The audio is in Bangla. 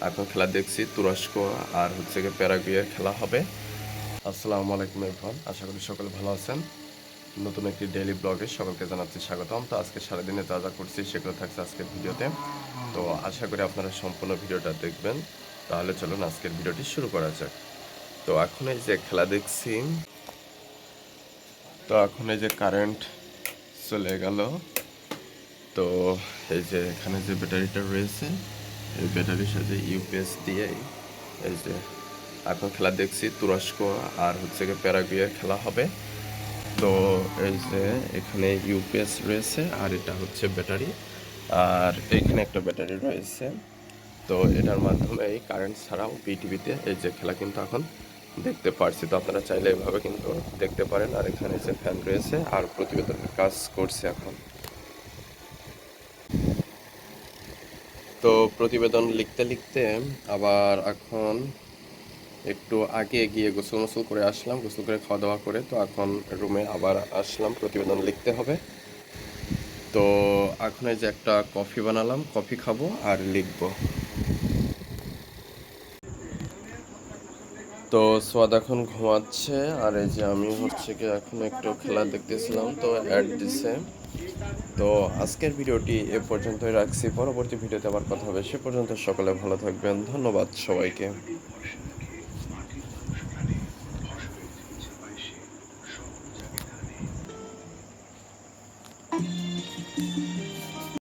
এখন খেলা দেখছি তুরস্ক আর হচ্ছে গিয়ে প্যারাগুয়ের খেলা হবে। আসসালামু আলাইকুম এভরিওয়ান, আশা করি সকলে ভালো আছেন। নতুন একটি ডেইলি ব্লগে সকলকে জানাচ্ছি স্বাগতম। তো আজকে সারাদিনে যা যা করছি সেগুলো থাকছে আজকের ভিডিওতে। তো আশা করি আপনারা সম্পূর্ণ ভিডিওটা দেখবেন। তাহলে চলুন আজকের ভিডিওটি শুরু করা যাক। তো এখন এই যে খেলা দেখছি, তো এখন এই যে কারেন্ট চলে গেল। তো এই যে এখানে যে ব্যাটারিটা রয়েছে, এই ব্যাটারির সাথে ইউপিএস দিয়ে এই যে এখন খেলা দেখছি তুরস্ক আর হচ্ছে গিয়ে প্যারাগুয়ের খেলা হবে। তো এই যে এখানে ইউপিএস রয়েছে আর এটা হচ্ছে ব্যাটারি, আর এইখানে একটা ব্যাটারি রয়েছে। তো এটার মাধ্যমে এই কারেন্ট ছাড়াও বিটিভিতে এই যে খেলা কিন্তু এখন দেখতে পারছি। তো আপনারা চাইলে এভাবে কিন্তু দেখতে পারেন। আর এখানে যে ফ্যান রয়েছে আর প্রতিবেদনের কাজ করছে এখন। তো প্রতিবেদন লিখতে লিখতে আবার এখন একটু আগে গিয়ে গোসল মোসল করে আসলাম, গোসল করে খাওয়া দাওয়া করে তো এখন রুমে আবার আসলাম, প্রতিবেদন লিখতে হবে। তো এখন এই যে একটা কফি বানালাম, কফি খাবো আর লিখবো। তো সোয়াদ এখন ঘুমাচ্ছে আর এই যে আমি হচ্ছে কি এখন একটু খেলা দেখতেছিলাম, তো অ্যাড দিছে। তো আজকের ভিডিওটি এ পর্যন্তই রাখছি, পরবর্তী ভিডিওতে আবার কথা হবে। সে পর্যন্ত সকলে ভালো থাকবেন, ধন্যবাদ সবাইকে।